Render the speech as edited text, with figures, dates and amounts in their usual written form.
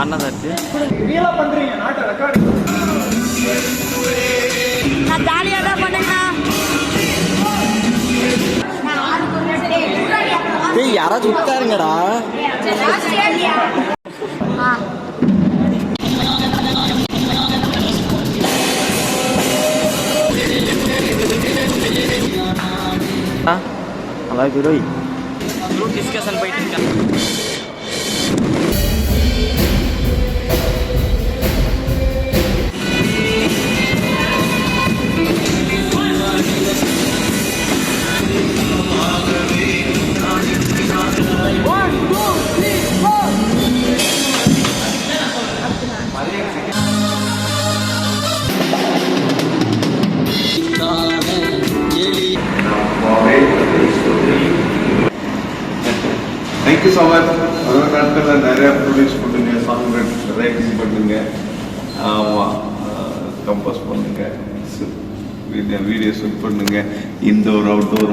ஆனதா இருக்கு. நான் ஜாலியா தான் பண்ணேண்ணா. டேய் யாராச்சும் உட்காருங்கடா. நல்லா இருக்கு. குரூப் டிஸ்கஷன் போயிட்டு இருக்கேன். Thank you so much. ஒரு நாட்களில் நிறையா ப்ரொடியூஸ் பண்ணுங்க, சாங் ரைட்டிங் பண்ணுங்க, ஆமாம் கம்போஸ் பண்ணுங்க, வீடியோ ஷூட் பண்ணுங்க, இன்டோர் அவுட்டோர்